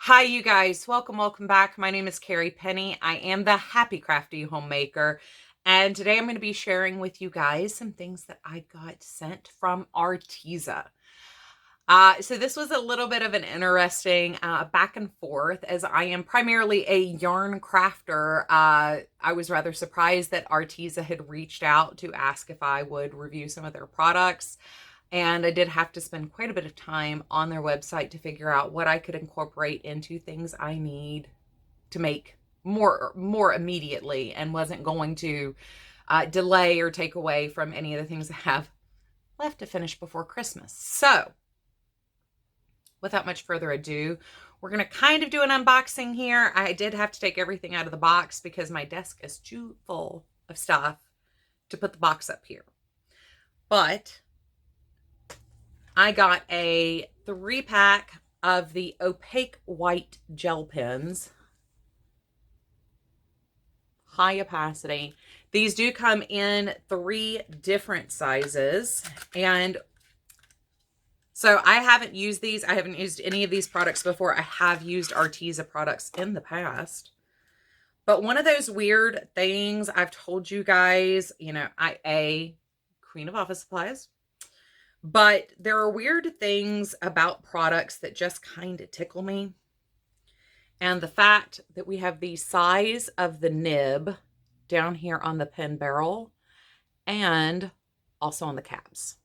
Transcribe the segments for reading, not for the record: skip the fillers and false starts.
Hi, you guys. Welcome back. My name is Carrie Penny. I am the Happy Crafty Homemaker. And today I'm going to be sharing with you guys some things that I got sent from Arteza. So this was a little bit of an interesting back and forth, as I am primarily a yarn crafter. I was rather surprised that Arteza had reached out to ask if I would review some of their products. And I did have to spend quite a bit of time on their website to figure out what I could incorporate into things I need to make more immediately, and wasn't going to delay or take away from any of the things I have left to finish before Christmas. So without much further ado, we're going to kind of do an unboxing here. I did have to take everything out of the box because my desk is too full of stuff to put the box up here. But I got a 3-pack of the opaque white gel pens. High opacity. These do come in 3 different sizes. And so I haven't used these. I haven't used any of these products before. I have used Arteza products in the past. But one of those weird things I've told you guys, queen of office supplies. But there are weird things about products that just kind of tickle me. And the fact that we have the size of the nib down here on the pen barrel and also on the caps.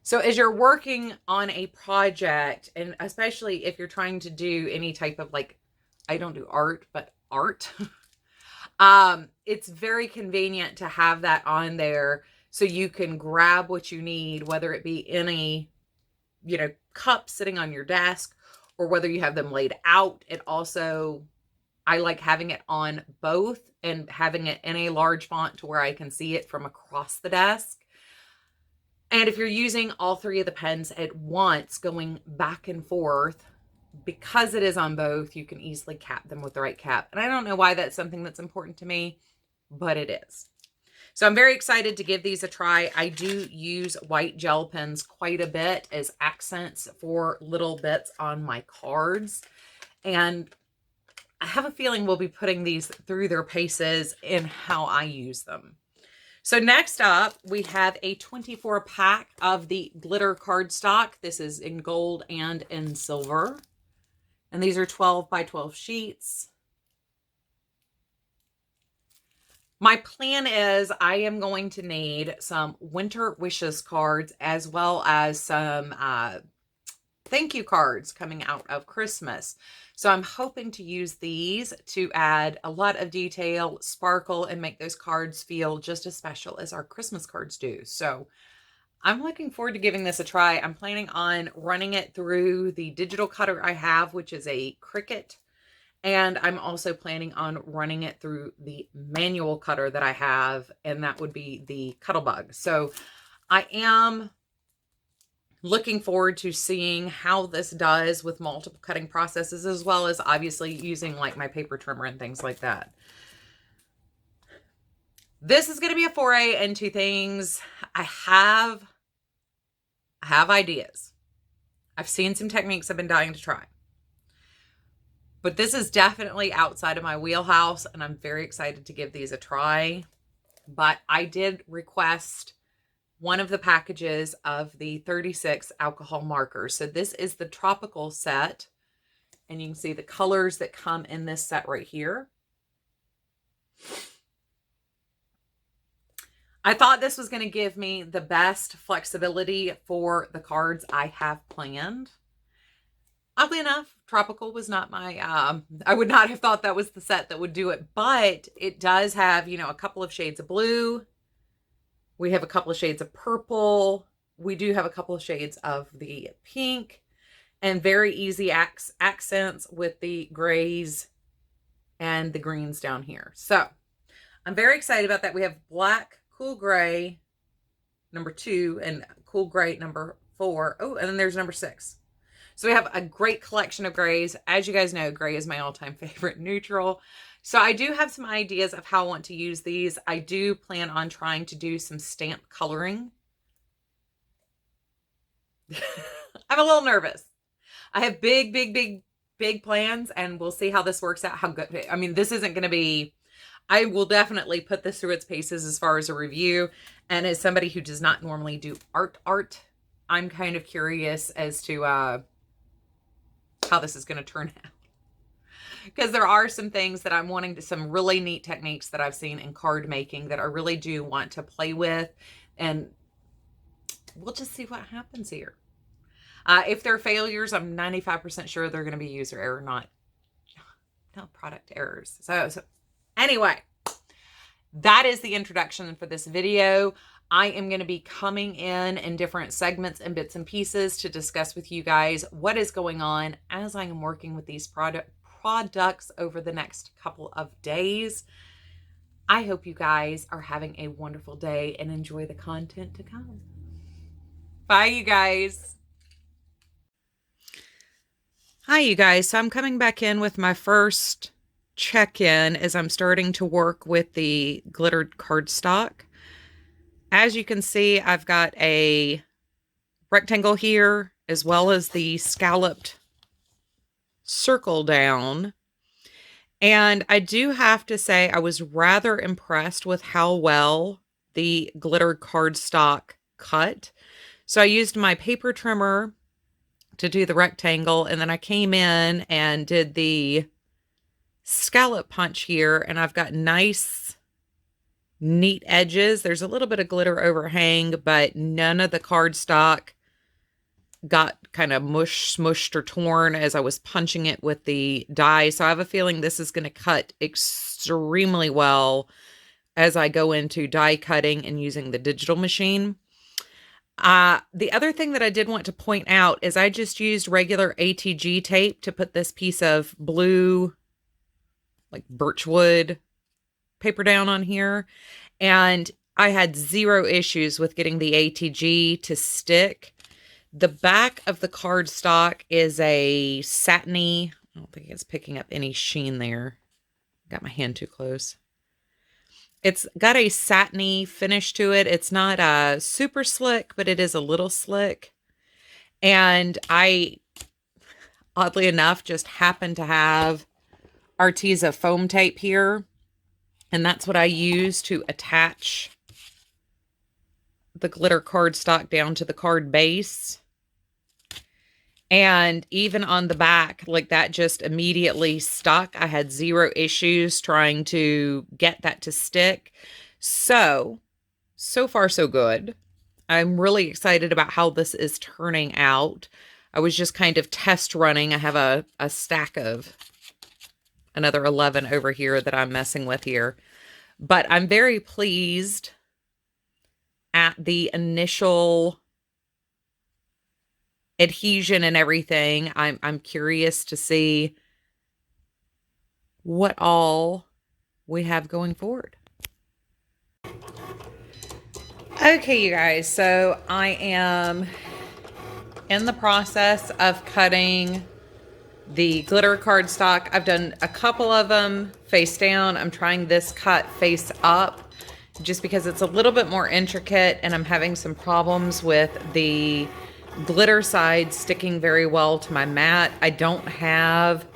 So as you're working on a project, and especially if you're trying to do any type of, like, I don't do art, but art, it's very convenient to have that on there so you can grab what you need, whether it be in a, cup sitting on your desk, or whether you have them laid out. It also, I like having it on both and having it in a large font to where I can see it from across the desk. And if you're using all 3 of the pens at once, going back and forth, because it is on both, you can easily cap them with the right cap. And I don't know why that's something that's important to me, but it is. So I'm very excited to give these a try. I do use white gel pens quite a bit as accents for little bits on my cards. And I have a feeling we'll be putting these through their paces in how I use them. So next up, we have a 24-pack of the glitter cardstock. This is in gold and in silver. And these are 12 by 12 sheets. My plan is I am going to need some winter wishes cards, as well as some thank you cards coming out of Christmas. So I'm hoping to use these to add a lot of detail, sparkle, and make those cards feel just as special as our Christmas cards do. So I'm looking forward to giving this a try. I'm planning on running it through the digital cutter I have, which is a Cricut. And I'm also planning on running it through the manual cutter that I have, and that would be the Cuttlebug. So I am looking forward to seeing how this does with multiple cutting processes, as well as obviously using like my paper trimmer and things like that. This is going to be a foray into things. I have ideas. I've seen some techniques I've been dying to try. But this is definitely outside of my wheelhouse, and I'm very excited to give these a try. But I did request one of the packages of the 36 alcohol markers. So this is the tropical set, and you can see the colors that come in this set right here. I thought this was going to give me the best flexibility for the cards I have planned. Oddly enough, tropical was not my, I would not have thought that was the set that would do it, but it does have, a couple of shades of blue. We have a couple of shades of purple. We do have a couple of shades of the pink, and very easy accents with the grays and the greens down here. So I'm very excited about that. We have black, cool gray, number 2, and cool gray, number 4. Oh, and then there's number 6. So we have a great collection of grays. As you guys know, gray is my all-time favorite neutral. So I do have some ideas of how I want to use these. I do plan on trying to do some stamp coloring. I'm a little nervous. I have big big plans, and we'll see how this works out. How good, I mean, this isn't going to be, I will definitely put this through its paces as far as a review. And as somebody who does not normally do art, I'm kind of curious as to how this is going to turn out. Because there are some things that I'm wanting to, some really neat techniques that I've seen in card making that I really do want to play with. And we'll just see what happens here. If they're failures, I'm 95% sure they're going to be user error, not product errors. So anyway, that is the introduction for this video. I am going to be coming in different segments and bits and pieces to discuss with you guys what is going on as I am working with these products over the next couple of days. I hope you guys are having a wonderful day and enjoy the content to come. Bye, you guys. Hi, you guys. So I'm coming back in with my first check-in as I'm starting to work with the glittered cardstock. As you can see, I've got a rectangle here as well as the scalloped circle down. And I do have to say I was rather impressed with how well the glitter cardstock cut. So I used my paper trimmer to do the rectangle, and then I came in and did the scallop punch here, and I've got nice neat edges. There's a little bit of glitter overhang, but none of the cardstock got kind of smushed or torn as I was punching it with the die. So I have a feeling this is going to cut extremely well as I go into die cutting and using the digital machine. The other thing that I did want to point out is I just used regular ATG tape to put this piece of blue, like birchwood paper down on here. And I had zero issues with getting the ATG to stick. The back of the cardstock is a satiny, I don't think it's picking up any sheen there. Got my hand too close. It's got a satiny finish to it. It's not super slick, but it is a little slick. And I, oddly enough, just happen to have Arteza foam tape here. And that's what I use to attach the glitter cardstock down to the card base. And even on the back, like that just immediately stuck. I had zero issues trying to get that to stick. So far so good. I'm really excited about how this is turning out. I was just kind of test running. I have a stack of another 11 over here that I'm messing with here. But I'm very pleased at the initial adhesion and everything. I'm curious to see what all we have going forward. Okay, you guys, so I am in the process of cutting the glitter cardstock. I've done a couple of them face down. I'm trying this cut face up just because it's a little bit more intricate, and I'm having some problems with the glitter side sticking very well to my mat. I don't have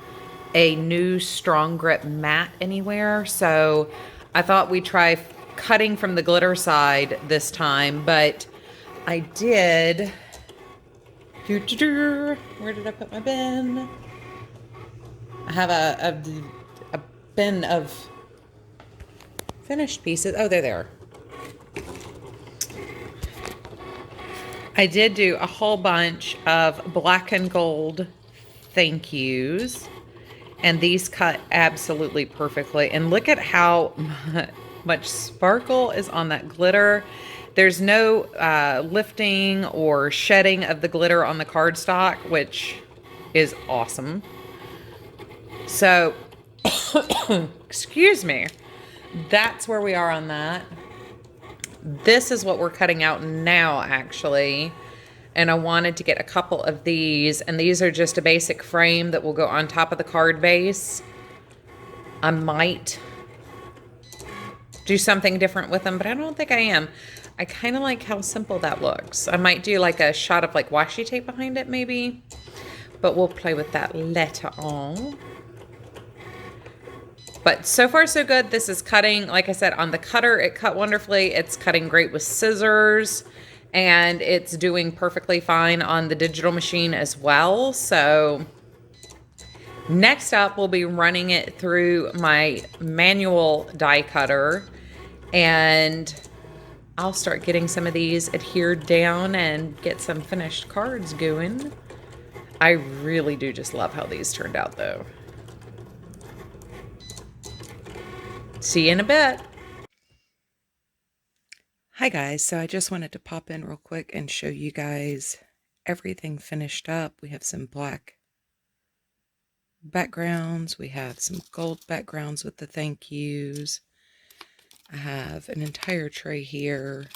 a new strong grip mat anywhere, so I thought we'd try cutting from the glitter side this time, but I did. Where did I put my bin? I have a bin of finished pieces. Oh, they're there. I did do a whole bunch of black and gold thank yous, and these cut absolutely perfectly. And look at how much sparkle is on that glitter. There's no lifting or shedding of the glitter on the cardstock, which is awesome. So, excuse me, that's where we are on that. This is what we're cutting out now, actually. And I wanted to get a couple of these. And these are just a basic frame that will go on top of the card base. I might do something different with them, but I don't think I am. I kind of like how simple that looks. I might do like a shot of like washi tape behind it, maybe. but we'll play with that later on. But so far so good. This is cutting, like I said, on the cutter, it cut wonderfully. It's cutting great with scissors, and it's doing perfectly fine on the digital machine as well. So next up, we'll be running it through my manual die cutter, and I'll start getting some of these adhered down and get some finished cards going. I really do just love how these turned out though. See you in a bit. Hi guys, so I just wanted to pop in real quick and show you guys everything finished up. We have some black backgrounds, we have some gold backgrounds with the thank yous. I have an entire tray here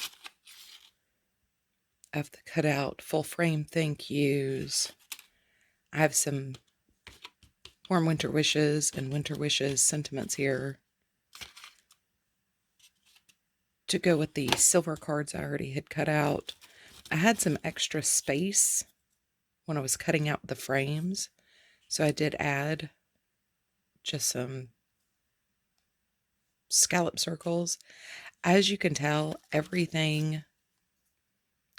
of the cutout full frame thank yous. I have some warm winter wishes and winter wishes sentiments here to go with the silver cards I already had cut out. I had some extra space when I was cutting out the frames, so I did add just some scallop circles. As you can tell, everything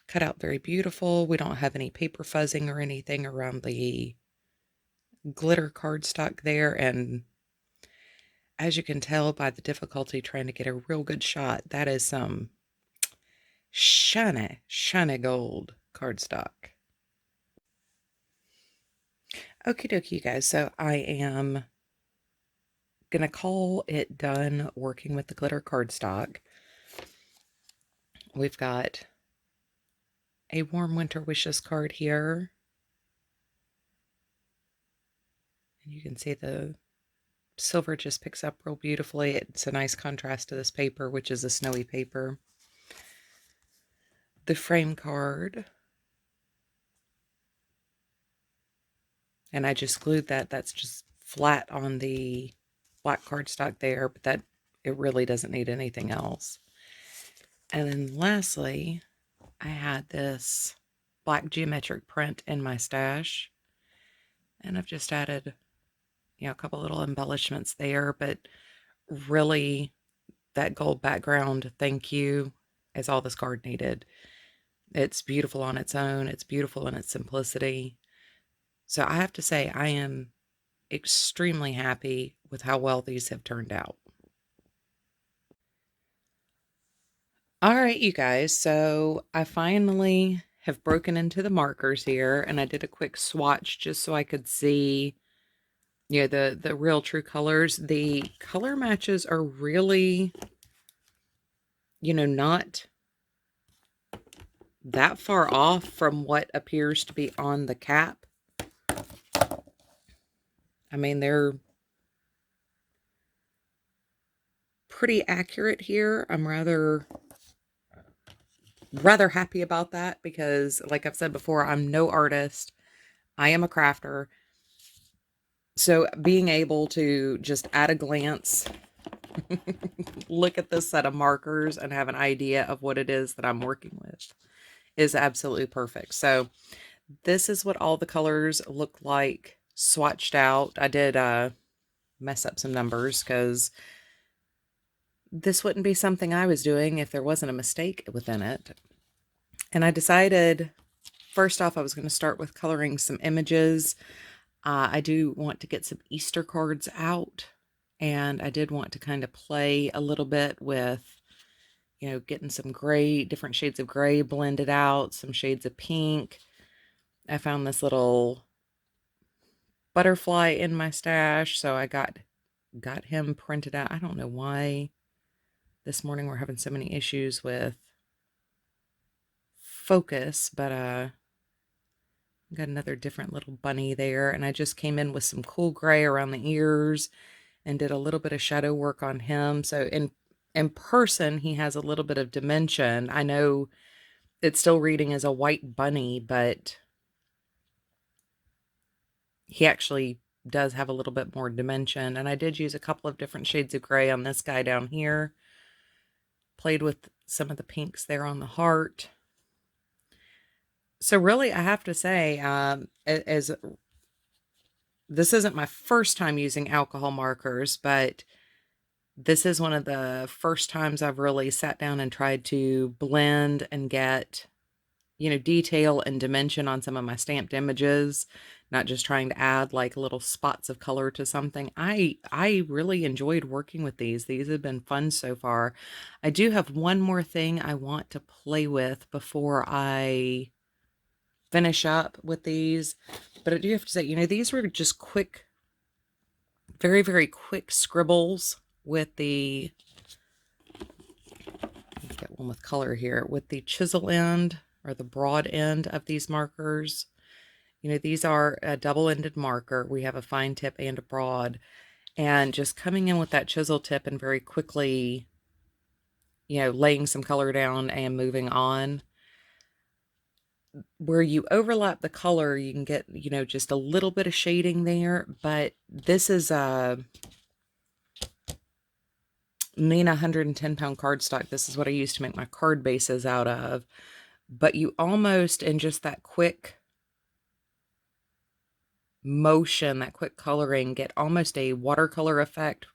cut out very beautiful. We don't have any paper fuzzing or anything around the glitter cardstock there, and as you can tell by the difficulty trying to get a real good shot, that is some shiny gold cardstock. Okie dokie, you guys. So I am going to call it done working with the glitter cardstock. We've got a warm winter wishes card here. And you can see the silver just picks up real beautifully. It's a nice contrast to this paper, which is a snowy paper. The frame card. And I just glued that. That's just flat on the black cardstock there, but that it really doesn't need anything else. And then lastly, I had this black geometric print in my stash. And I've just added, you know, a couple little embellishments there, but really that gold background thank you is all this card needed. It's beautiful on its own. It's beautiful in its simplicity. So I have to say I am extremely happy with how well these have turned out. All right, you guys, so I finally have broken into the markers here, and I did a quick swatch just so I could see, you know, the real true colors. The color matches are really, you know, not that far off from what appears to be on the cap. I mean, they're pretty accurate here. I'm rather happy about that because, like I've said before, I'm no artist. I am a crafter. So being able to just at a glance look at this set of markers and have an idea of what it is that I'm working with is absolutely perfect. So this is what all the colors look like swatched out. I did mess up some numbers because this wouldn't be something I was doing if there wasn't a mistake within it. And I decided, first off, I was going to start with coloring some images. I do want to get some Easter cards out, and I did want to kind of play a little bit with, you know, getting some gray, different shades of gray blended out, some shades of pink. I found this little butterfly in my stash, so I got him printed out. I don't know why this morning we're having so many issues with focus, but got another different little bunny there, and I just came in with some cool gray around the ears and did a little bit of shadow work on him. So in person, he has a little bit of dimension. I know it's still reading as a white bunny, but he actually does have a little bit more dimension. And I did use a couple of different shades of gray on this guy down here. Played with some of the pinks there on the heart. So really, I have to say, as this isn't my first time using alcohol markers, but this is one of the first times I've really sat down and tried to blend and get, you know, detail and dimension on some of my stamped images, not just trying to add like little spots of color to something. I really enjoyed working with these. These have been fun so far. I do have one more thing I want to play with before I finish up with these, but I do have to say, you know, these were just quick, very, very quick scribbles with the, let's get one with color here, with the chisel end or the broad end of these markers. You know, these are a double-ended marker. We have a fine tip and a broad, and just coming in with that chisel tip and very quickly, you know, laying some color down and moving on. Where you overlap the color, you can get, you know, just a little bit of shading there, but this is a Nina 110-pound cardstock. This is what I used to make my card bases out of, but you almost, in just that quick motion, that quick coloring, get almost a watercolor effect.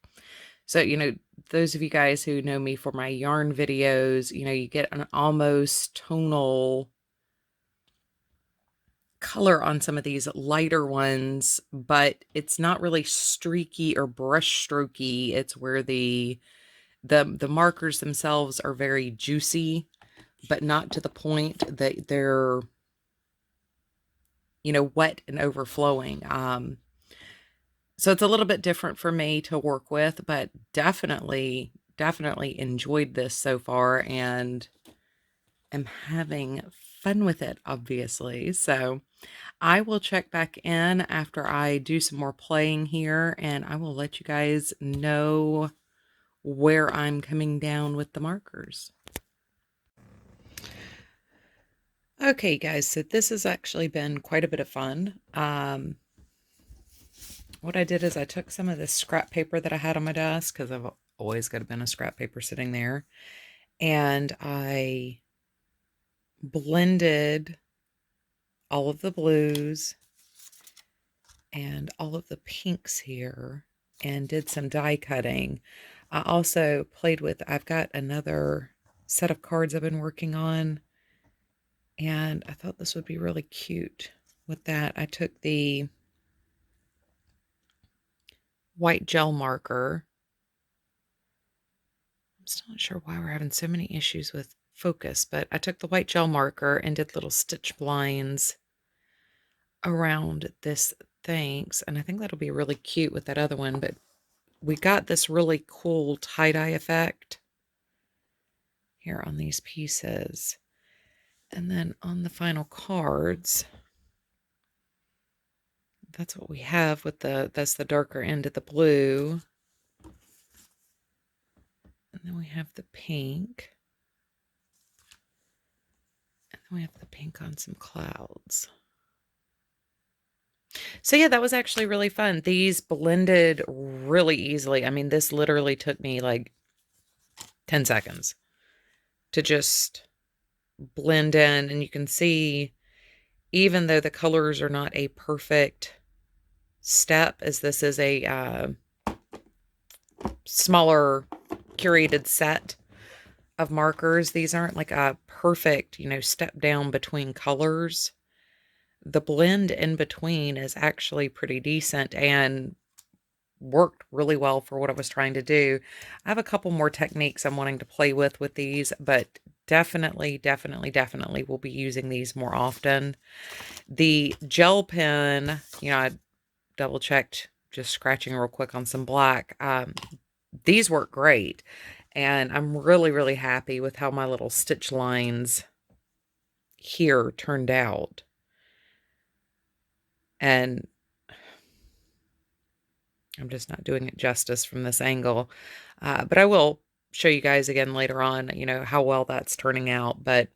So, you know, those of you guys who know me for my yarn videos, you know, you get an almost tonal color on some of these lighter ones, but it's not really streaky or brush strokey. It's where the markers themselves are very juicy, but not to the point that they're, you know, wet and overflowing. So it's a little bit different for me to work with, but definitely enjoyed this so far and am having fun with it, obviously. So I will check back in after I do some more playing here, and I will let you guys know where I'm coming down with the markers. Okay, guys, so this has actually been quite a bit of fun. What I did is I took some of this scrap paper that I had on my desk, because I've always got a bin of scrap paper sitting there, and I blended all of the blues and all of the pinks here and did some die cutting. I also played with, I've got another set of cards I've been working on, and I thought this would be really cute with that. I took the white gel marker. I'm still not sure why we're having so many issues with focus, but I took the white gel marker and did little stitch blinds around this thanks, and I think that'll be really cute with that other one. But we got this really cool tie-dye effect here on these pieces, and then on the final cards, that's what we have with that's the darker end of the blue, and then we have the pink, and then we have the pink on some clouds. So yeah, that was actually really fun. These blended really easily. I mean, this literally took me like 10 seconds to just blend in. And you can see, even though the colors are not a perfect step, as this is a smaller curated set of markers, these aren't like a perfect, you know, step down between colors. The blend in between is actually pretty decent and worked really well for what I was trying to do. I have a couple more techniques I'm wanting to play with these, but definitely will be using these more often. The gel pen, you know, I double checked, just scratching real quick on some black. These work great, and I'm really happy with how my little stitch lines here turned out. And I'm just not doing it justice from this angle. But I will show you guys again later on, you know, how well that's turning out. But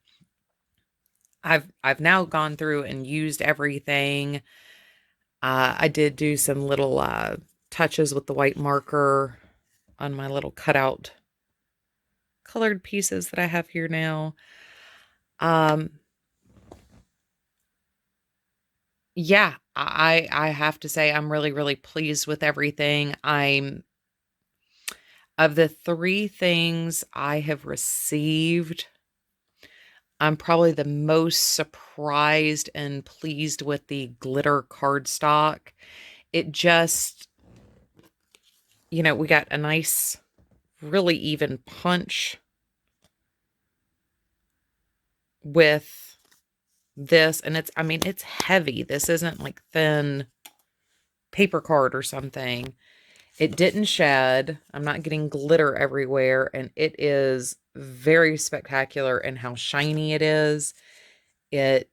I've now gone through and used everything. I did do some little touches with the white marker on my little cutout colored pieces that I have here now. Yeah, I have to say I'm really, really pleased with everything. Of the 3 things I have received, I'm probably the most surprised and pleased with the glitter cardstock. It just, we got a nice, really even punch with this. And it's heavy. This isn't like thin paper card or something. It didn't shed. I'm not getting glitter everywhere. And it is very spectacular in how shiny it is. It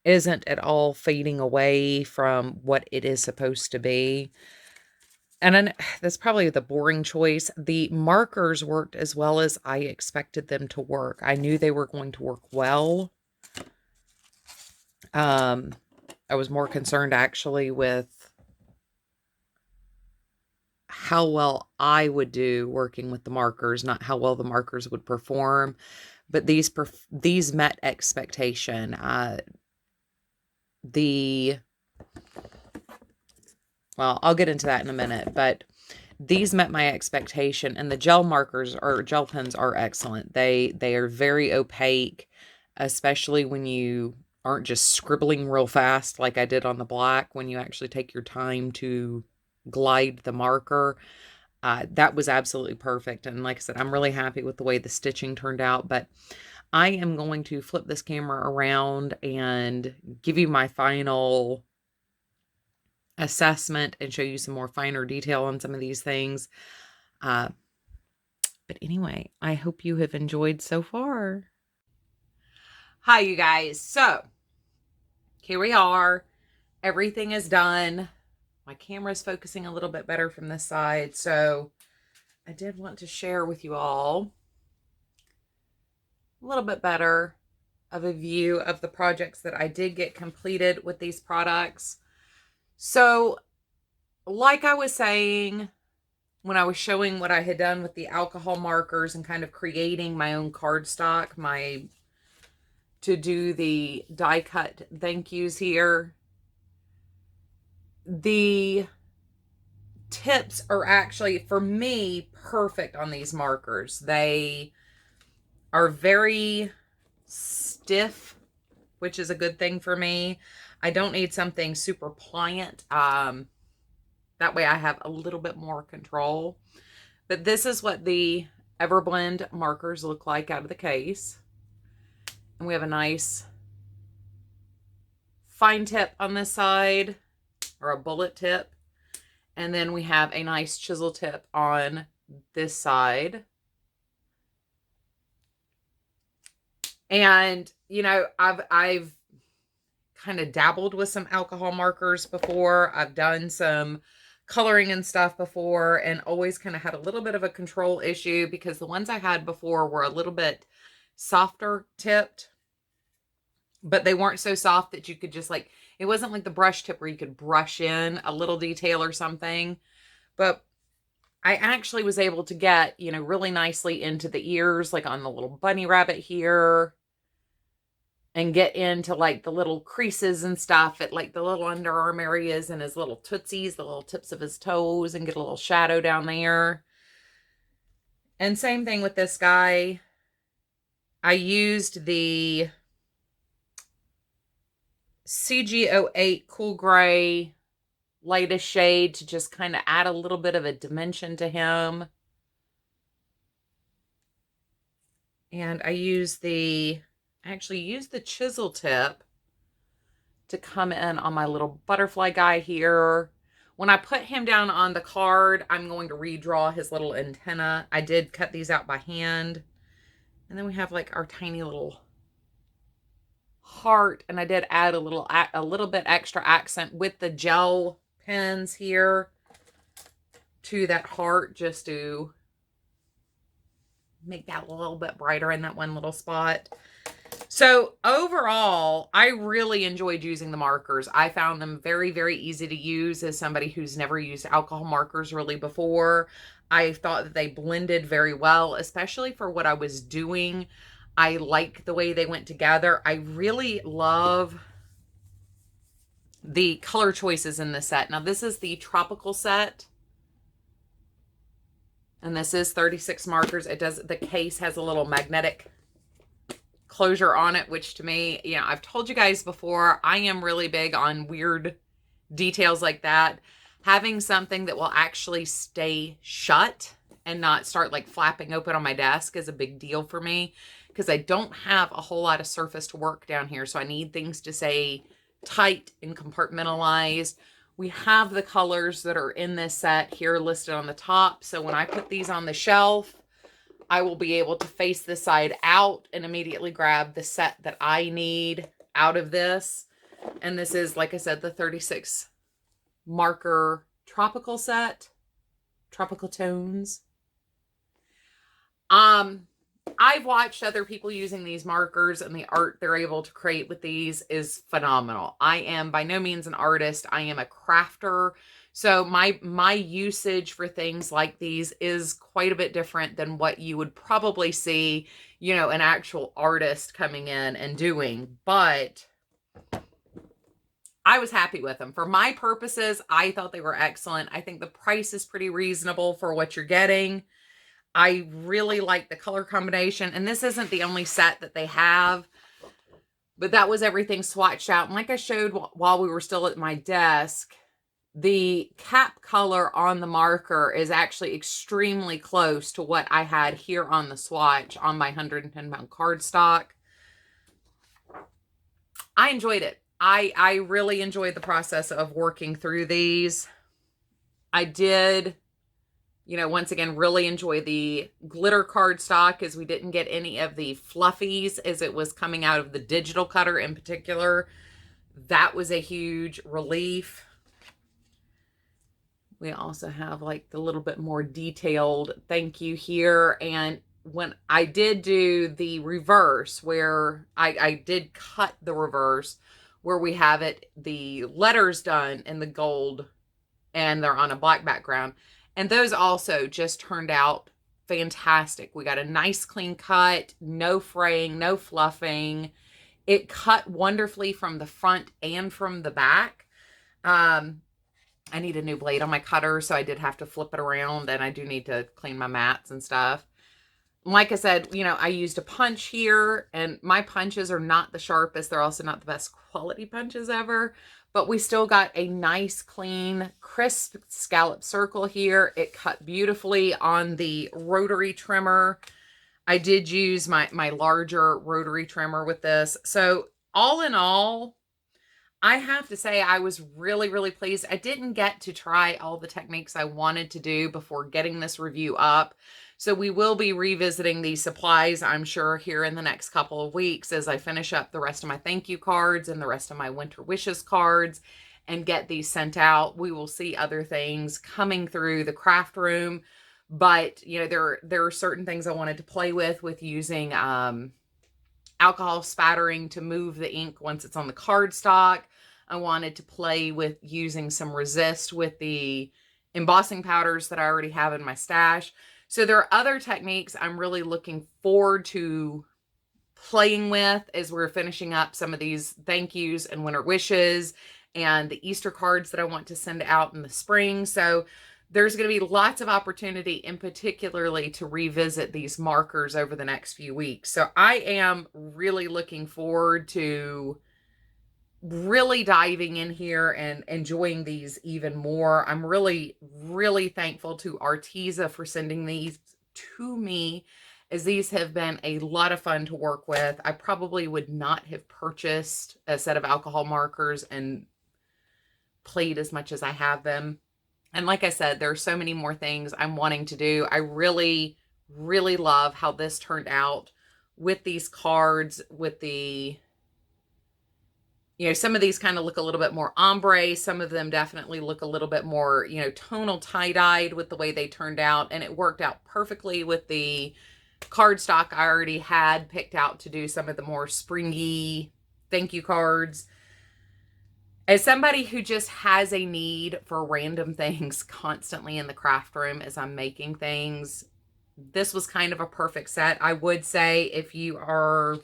isn't at all fading away from what it is supposed to be. And then, that's probably the boring choice. The markers worked as well as I expected them to work. I knew they were going to work well. I was more concerned actually with how well I would do working with the markers, not how well the markers would perform. But these met expectation. Well, I'll get into that in a minute, but these met my expectation, and the gel markers or gel pens are excellent. They are very opaque, especially when you aren't just scribbling real fast like I did on the black. When you actually take your time to glide the marker, that was absolutely perfect. And like I said, I'm really happy with the way the stitching turned out. But I am going to flip this camera around and give you my final assessment and show you some more finer detail on some of these things. But anyway, I hope you have enjoyed so far. Hi, you guys. So here we are. Everything is done. My camera's focusing a little bit better from this side. So I did want to share with you all a little bit better of a view of the projects that I did get completed with these products. So like I was saying, when I was showing what I had done with the alcohol markers and kind of creating my own cardstock, to do the die cut thank yous here, the tips are actually, for me, perfect on these markers. They are very stiff, which is a good thing for me. I don't need something super pliant. That way I have a little bit more control. But this is what the Everblend markers look like out of the case. And we have a nice fine tip on this side, or a bullet tip. And then we have a nice chisel tip on this side. And, I've kind of dabbled with some alcohol markers before. I've done some coloring and stuff before, and always kind of had a little bit of a control issue because the ones I had before were a little bit softer tipped, but they weren't so soft that you could just it wasn't like the brush tip where you could brush in a little detail or something. But I actually was able to get, really nicely into the ears, like on the little bunny rabbit here, and get into the little creases and stuff at the little underarm areas and his little tootsies, the little tips of his toes, and get a little shadow down there. And same thing with this guy. I used the CG08 Cool Gray lightest shade to just kind of add a little bit of a dimension to him. And I actually used the chisel tip to come in on my little butterfly guy here. When I put him down on the card, I'm going to redraw his little antenna. I did cut these out by hand. And then we have our tiny little heart, and I did add a little bit extra accent with the gel pens here to that heart, just to make that a little bit brighter in that one little spot. So overall, I really enjoyed using the markers. I found them very, very easy to use as somebody who's never used alcohol markers really before. I thought that they blended very well, especially for what I was doing. I like the way they went together. I really love the color choices in this set. Now, this is the tropical set. And this is 36 markers. It does, the case has a little magnetic closure on it, which to me, you know, I've told you guys before, I am really big on weird details like that. Having something that will actually stay shut and not start like flapping open on my desk is a big deal for me, because I don't have a whole lot of surface to work down here. So I need things to stay tight and compartmentalized. We have the colors that are in this set here listed on the top. So when I put these on the shelf, I will be able to face this side out and immediately grab the set that I need out of this. And this is, like I said, the 36 marker tropical set, tropical tones. I've watched other people using these markers, and the art they're able to create with these is phenomenal. I am by no means an artist. I am a crafter. So my usage for things like these is quite a bit different than what you would probably see, you know, an actual artist coming in and doing. But I was happy with them. For my purposes, I thought they were excellent. I think the price is pretty reasonable for what you're getting. I really like the color combination. And this isn't the only set that they have, but that was everything swatched out. And like I showed while we were still at my desk, the cap color on the marker is actually extremely close to what I had here on the swatch on my 110 pound cardstock. I enjoyed it. I really enjoyed the process of working through these. I did, you know, once again, really enjoy the glitter cardstock, as we didn't get any of the fluffies as it was coming out of the digital cutter in particular. That was a huge relief. We also have like the little bit more detailed thank you here. And when I did do the reverse, where I did cut the reverse, where we have it, the letters done in the gold and they're on a black background. And those also just turned out fantastic. We got a nice clean cut, no fraying, no fluffing. It cut wonderfully from the front and from the back. I need a new blade on my cutter, so I did have to flip it around, and I do need to clean my mats and stuff. Like I said, you know, I used a punch here, and my punches are not the sharpest. They're also not the best quality punches ever, but we still got a nice, clean, crisp scallop circle here. It cut beautifully on the rotary trimmer. I did use my larger rotary trimmer with this. So all in all, I have to say I was really, really pleased. I didn't get to try all the techniques I wanted to do before getting this review up. So we will be revisiting these supplies, I'm sure, here in the next couple of weeks as I finish up the rest of my thank you cards and the rest of my winter wishes cards and get these sent out. We will see other things coming through the craft room. But, you know, there are certain things I wanted to play with using alcohol spattering to move the ink once it's on the cardstock. I wanted to play with using some resist with the embossing powders that I already have in my stash. So there are other techniques I'm really looking forward to playing with as we're finishing up some of these thank yous and winter wishes and the Easter cards that I want to send out in the spring. So there's going to be lots of opportunity, in particularly to revisit these markers over the next few weeks. So I am really looking forward to really diving in here and enjoying these even more. I'm really, really thankful to Arteza for sending these to me, as these have been a lot of fun to work with. I probably would not have purchased a set of alcohol markers and played as much as I have them. And like I said, there are so many more things I'm wanting to do. I really, really love how this turned out with these cards, with the, you know, some of these kind of look a little bit more ombre. Some of them definitely look a little bit more, you know, tonal tie-dyed with the way they turned out. And it worked out perfectly with the cardstock I already had picked out to do some of the more springy thank you cards. As somebody who just has a need for random things constantly in the craft room as I'm making things, this was kind of a perfect set. I would say if you are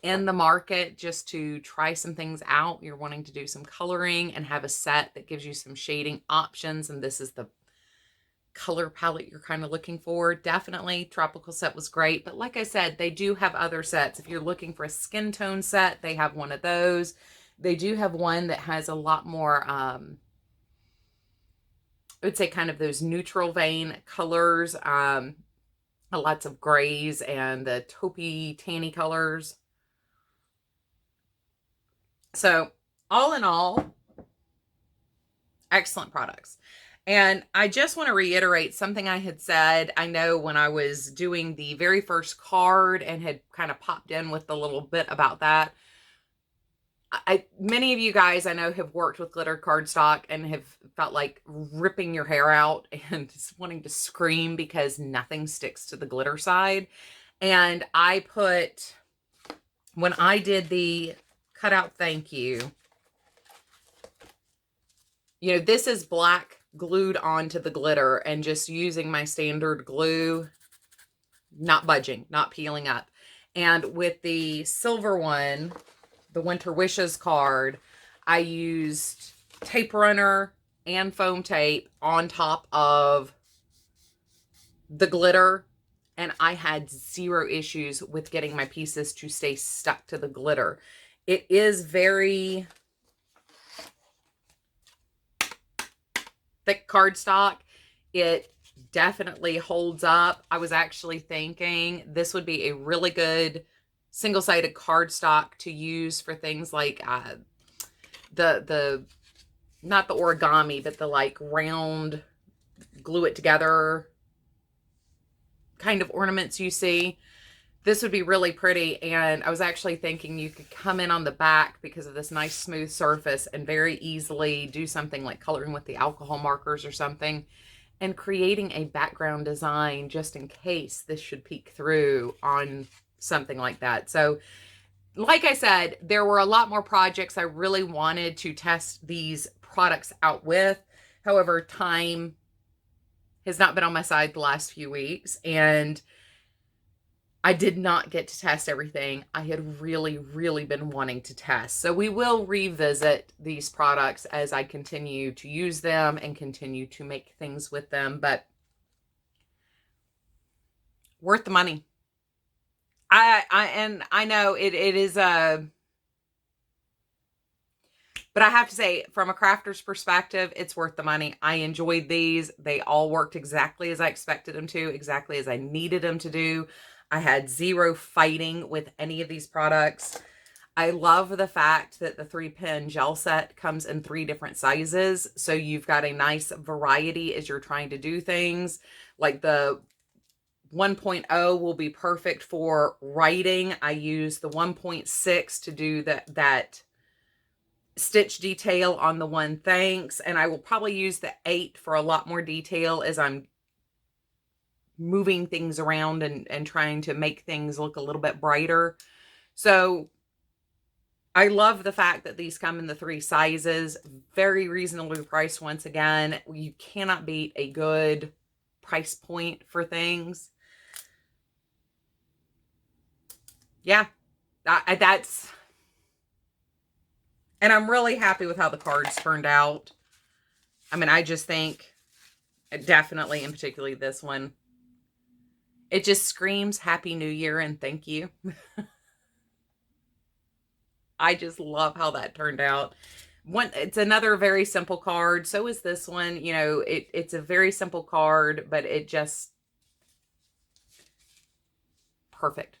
in the market just to try some things out, you're wanting to do some coloring and have a set that gives you some shading options, and this is the color palette you're kind of looking for, definitely Tropical set was great. But like I said, they do have other sets. If you're looking for a skin tone set, they have one of those. They do have one that has a lot more, I would say kind of those neutral vein colors, lots of grays and the taupey, tanny colors. So all in all, excellent products. And I just want to reiterate something I had said. I know when I was doing the very first card and had kind of popped in with a little bit about that. Many of you guys I know have worked with glitter cardstock and have felt like ripping your hair out and just wanting to scream because nothing sticks to the glitter side. And I put, when I did the cutout thank you, you know, this is black glued onto the glitter and just using my standard glue, not budging, not peeling up. And with the silver one, the Winter Wishes card, I used tape runner and foam tape on top of the glitter, and I had zero issues with getting my pieces to stay stuck to the glitter. It is very thick cardstock. It definitely holds up. I was actually thinking this would be a really good single-sided cardstock to use for things like the not the origami, but the like round glue it together kind of ornaments you see. This would be really pretty. And I was actually thinking you could come in on the back because of this nice smooth surface and very easily do something like coloring with the alcohol markers or something and creating a background design just in case this should peek through on something like that. So like I said, there were a lot more projects I really wanted to test these products out with. However, time has not been on my side the last few weeks, and I did not get to test everything I had really, really been wanting to test. So we will revisit these products as I continue to use them and continue to make things with them, but worth the money. I know it is but I have to say, from a crafter's perspective, it's worth the money. I enjoyed these. They all worked exactly as I expected them to, exactly as I needed them to do. I had zero fighting with any of these products. I love the fact that the 3-pin gel set comes in 3 different sizes. So you've got a nice variety as you're trying to do things. Like the 1.0 will be perfect for writing. I use the 1.6 to do that stitch detail on the one thanks, and I will probably use the 8 for a lot more detail as I'm moving things around and trying to make things look a little bit brighter. So I love the fact that these come in the 3 sizes, very reasonably priced. Once again, you cannot beat a good price point for things. Yeah, that's, and I'm really happy with how the cards turned out. I mean, I just think definitely, and particularly this one, it just screams Happy New Year and thank you. I just love how that turned out. It's another very simple card. So is this one. You know, it's a very simple card, but it just perfect.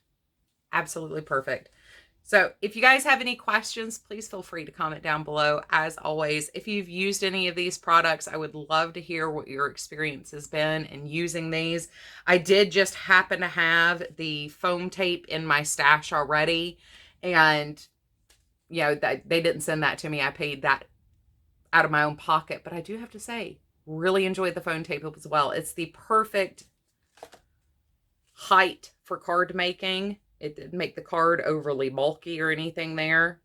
Absolutely perfect. So if you guys have any questions, please feel free to comment down below. As always, if you've used any of these products, I would love to hear what your experience has been in using these. I did just happen to have the foam tape in my stash already, and you know, that they didn't send that to me. I paid that out of my own pocket, but I do have to say, really enjoyed the foam tape as well. It's the perfect height for card making. It didn't make the card overly bulky or anything there.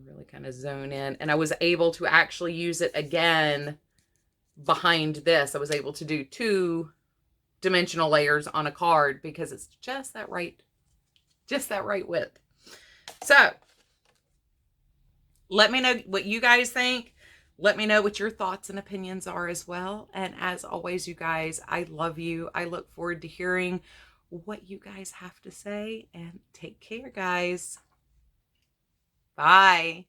Really kind of zone in. And I was able to actually use it again behind this. I was able to do 2 dimensional layers on a card because it's just that right Just that right width. So let me know what you guys think. Let me know what your thoughts and opinions are as well. And as always, you guys, I love you. I look forward to hearing what you guys have to say, and take care, guys. Bye.